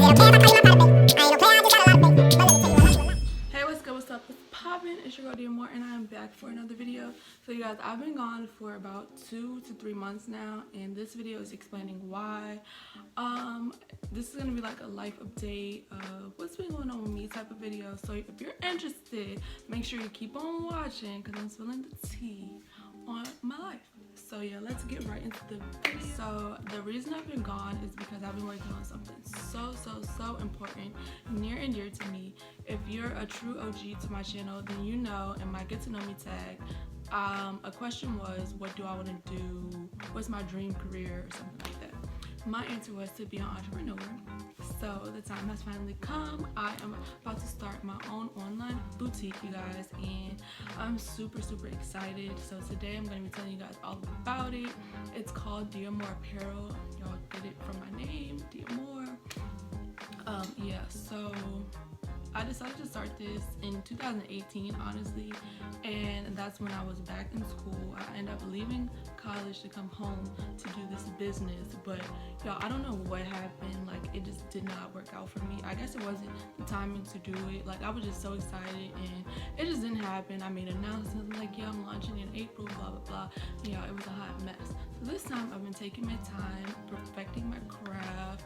Hey, what's good? What's up? What's poppin'? It's your girl Dear and I am back for another video. So you guys, I've been gone for about 2 to 3 months now, and this video is explaining why. This is gonna be like a life update of what's been going on with me type of video. So if you're interested, make sure you keep on watching because I'm spilling the tea on my life. So yeah, let's get right into the video. So the reason I've been gone is because I've been working on something so important, near and dear to me. If you're a true OG to my channel, then you know in my get to know me tag, a question was, what do I want to do? What's my dream career or something like that? My answer was to be an entrepreneur. So the time has finally come. I am about to start my own online boutique, you guys, and I'm super excited. So today I'm going to be telling you guys all about it. It's called Dear More Apparel. Y'all get it from my name, Dear More. Yeah, so I decided to start this in 2018, honestly, and that's when I was back in school. I ended up leaving college to come home to do this business, but y'all, I don't know what happened. Like, it just did not work out for me. I guess it wasn't the timing to do it. Like, I was just so excited, and it just didn't happen. I made announcements like, yeah, I'm launching in April, blah blah. Yeah, it was a hot mess. So this time I've been taking my time, perfecting my craft,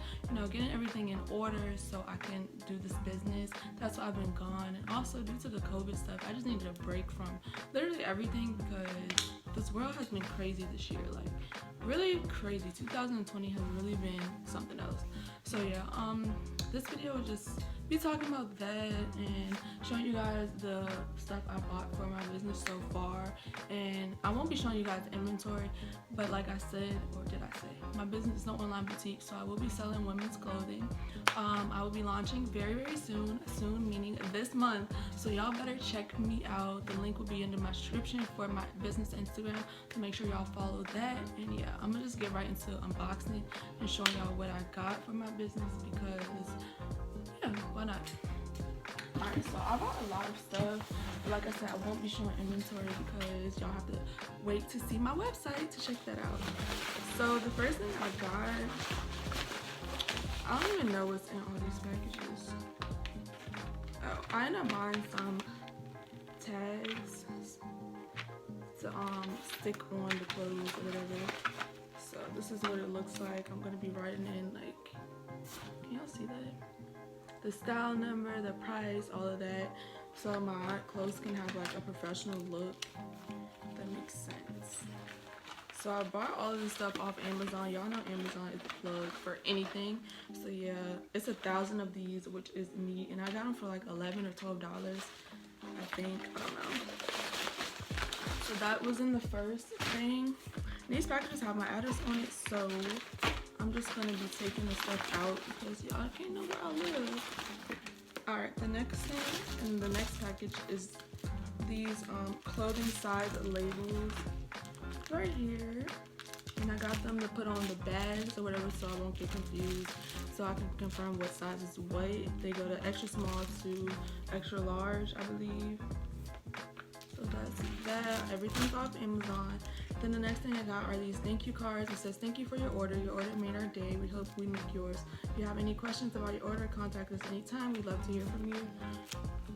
getting everything in order so I can do this business. That's why I've been gone. And also, due to the COVID stuff, I just needed a break from literally everything because this world has been crazy this year. Like, really crazy. 2020 has really been something else. So yeah, this video will just be talking about that and showing you guys the stuff I bought for my business so far. And I won't be showing you guys inventory, but like I said, or did I say, my business is an online boutique, so I will be selling women's clothing. I will be launching very soon meaning this month, so y'all better check me out. The link will be in the description for my business Instagram, so make sure y'all follow that. And yeah, I'm gonna just get right into unboxing and showing y'all what I got for my business because yeah, why not? Alright, so I bought a lot of stuff, but like I said, I won't be showing inventory because y'all have to wait to see my website to check that out. So the first thing I got, I don't even know what's in all these packages. Oh, I ended up buying some tags to stick on the clothes or whatever. So this is what it looks like. I'm gonna be writing in, like, can y'all see that? The style number, the price, all of that, so my clothes can have like a professional look. If that makes sense. So I bought all of this stuff off Amazon. Y'all know Amazon is the plug for anything. So yeah, it's 1,000 of these, which is me, and I got them for like $11 or $12, I think. I don't know. So that was in the first thing. These packages have my address on it, so I'm just gonna be taking the stuff out because y'all can't know where I live. Alright, the next thing in the next package is these clothing size labels right here. And I got them to put on the bags or whatever so I won't get confused. So I can confirm what size is what. They go to extra small to extra large, I believe. So that's that. Everything's off Amazon. Then the next thing I got are these thank you cards. It says, thank you for your order. Your order made our day. We hope we make yours. If you have any questions about your order, contact us anytime. We'd love to hear from you.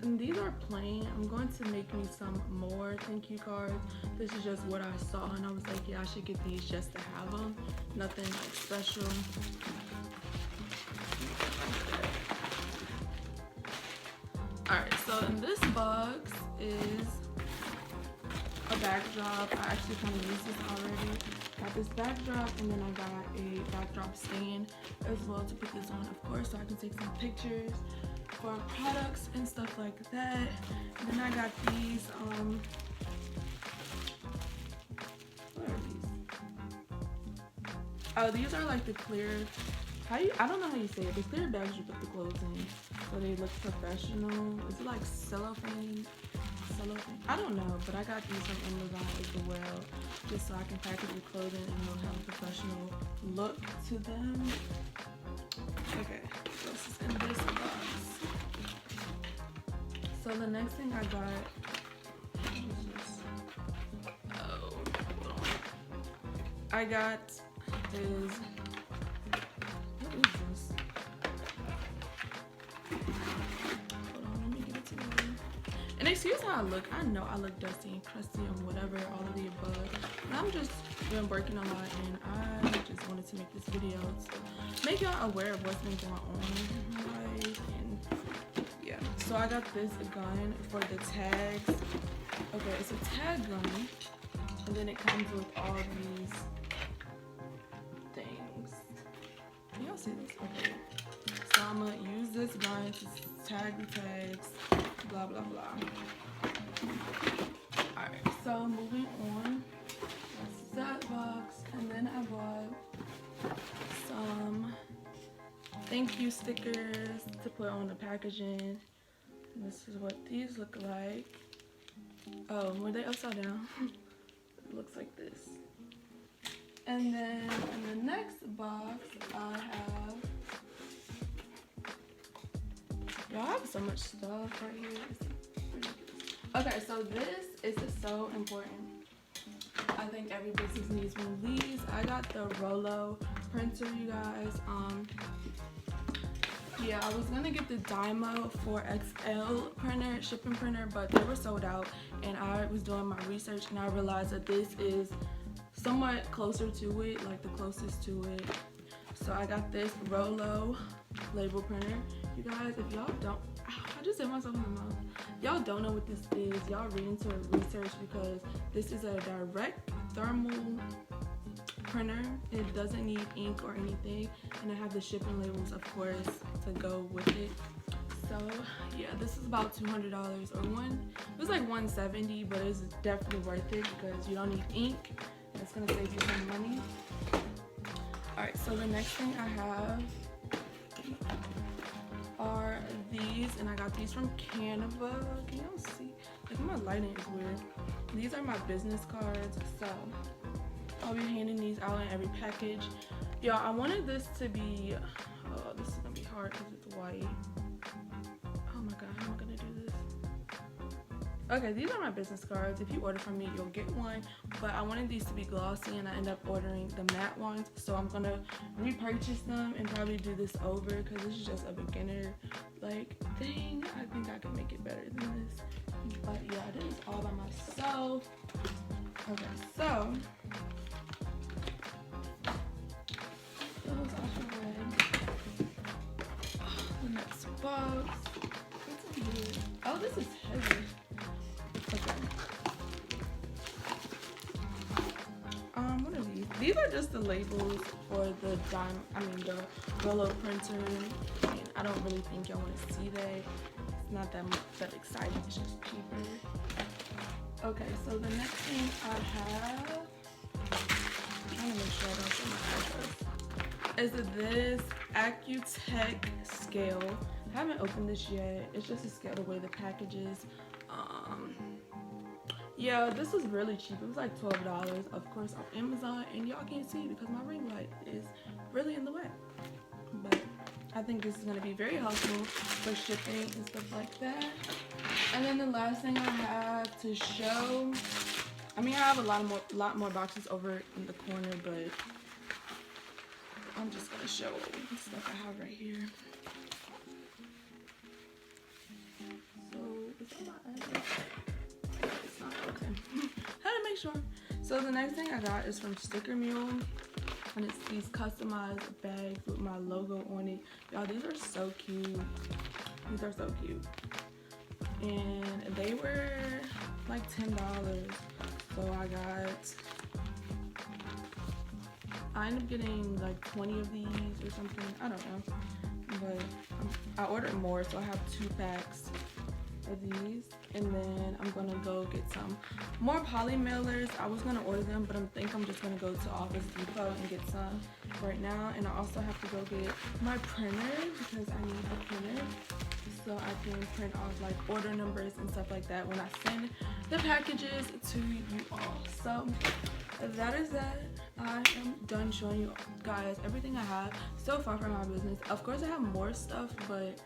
And these are plain. I'm going to make me some more thank you cards. This is just what I saw and I was like, yeah, I should get these just to have them. Nothing like special. Alright, so in this box is a backdrop. I actually kind of used this already. Got this backdrop, and then I got a backdrop stand as well to put this on, of course, so I can take some pictures for products and stuff like that. And then I got these, what are these? Oh, these are like the clear, I don't know how you say it, the clear bags you put the clothes in so they look professional. Is it like cellophane? I don't know, but I got these from Amazon as well, just so I can package the clothing and they'll have a professional look to them. Okay, what else is in this box? So the next thing I got is this. Oh, hold on. I got is, what is this? excuse how I look. I know I look dusty and crusty and whatever, all of the above. But I'm just been working a lot, and I just wanted to make this video to make y'all aware of what's been going on in my life. And yeah, so I got this gun for the tags. Okay, it's a tag gun, and then it comes with all these things. Can y'all see this? Okay. So I'm gonna use this gun to tag the tags, blah blah blah. Alright, so moving on. That's that box, and then I bought some thank you stickers to put on the packaging. And this is what these look like. Oh, were they upside down? It looks like this. And then in the next box, I have. Y'all have so much stuff right here. Okay, so this is so important. I think every business needs one of these. I got the Rollo printer, you guys. Yeah, I was gonna get the Dymo 4XL printer, shipping printer, but they were sold out. And I was doing my research, and I realized that this is somewhat closer to it, like the closest to it. So I got this Rollo label printer. You guys, if y'all don't, I just hit myself in the mouth. Y'all don't know what this is, y'all read into research, because this is a direct thermal printer. It doesn't need ink or anything, and I have the shipping labels, of course, to go with it. So yeah, this is about $200 or it was like $170, but it's definitely worth it because you don't need ink. It's gonna save you some money. Alright, so the next thing I have are these, and I got these from Canva. Can y'all see? Like, my lighting is weird. These are my business cards, so I'll be handing these out in every package. Y'all, I wanted this to be, oh, this is gonna be hard because it's white. Oh my god, how am I gonna do this? Okay, these are my business cards. If you order from me, you'll get one, but I wanted these to be glossy, and I ended up ordering the matte ones, so I'm gonna repurchase them and probably do this over because this is just a beginner like thing. I think I can make it better than this, but yeah, I did this all by myself. Okay, so those are red. The next box. What's in here? Oh, this is heavy. Okay. What are these? These are just the labels for the the Rollo printer. And I don't really think y'all want to see that. It's not that exciting. It's just paper. Okay, so the next thing I have, I'm trying to make sure I don't show my address, is this Accutech scale. I haven't opened this yet. It's just a scale to weigh the packages. Yeah, this was really cheap. It was like $12, of course, on Amazon, and y'all can't see because my ring light is really in the way. But I think this is going to be very helpful for shipping and stuff like that. And then the last thing I have to show, I mean, I have a lot more boxes over in the corner, but I'm just going to show the stuff I have right here. So, is that my address? It's not, okay. Had to make sure. So the next thing I got is from Sticker Mule, and it's these customized bags with my logo on it. Y'all, these are so cute. These are so cute. And they were like $10. So I ended up getting like 20 of these or something. I don't know. But I ordered more, so I have 2 packs of these. And then I'm gonna go get some more poly mailers. I was gonna order them, but I think I'm just gonna go to Office Depot and get some right now. And I also have to go get my printer because I need a printer so I can print off like order numbers and stuff like that when I send the packages to you all. So that is that. I am done showing you guys everything I have so far for my business. Of course I have more stuff, but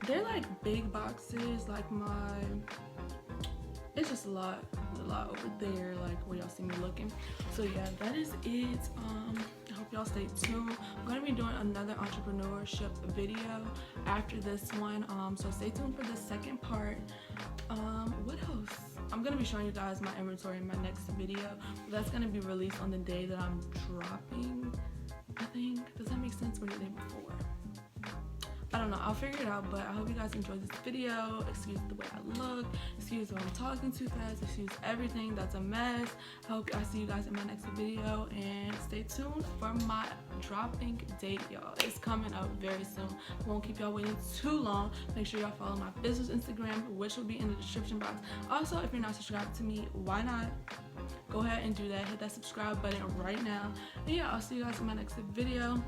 they're like big boxes, like it's just a lot over there, like where y'all see me looking. So yeah, that is it. I hope y'all stay tuned. I'm going to be doing another entrepreneurship video after this one, so stay tuned for the second part. What else? I'm going to be showing you guys my inventory in my next video. That's going to be released on the day that I'm dropping, I think. Does that make sense? Or the day before? I don't know, I'll figure it out, but I hope you guys enjoyed this video. Excuse the way I look, excuse if I'm talking too fast, excuse everything that's a mess. I hope I see you guys in my next video, and stay tuned for my dropping date, y'all. It's coming up very soon. I won't keep y'all waiting too long. Make sure y'all follow my business Instagram, which will be in the description box. Also, if you're not subscribed to me, why not? Go ahead and do that. Hit that subscribe button right now. And yeah, I'll see you guys in my next video.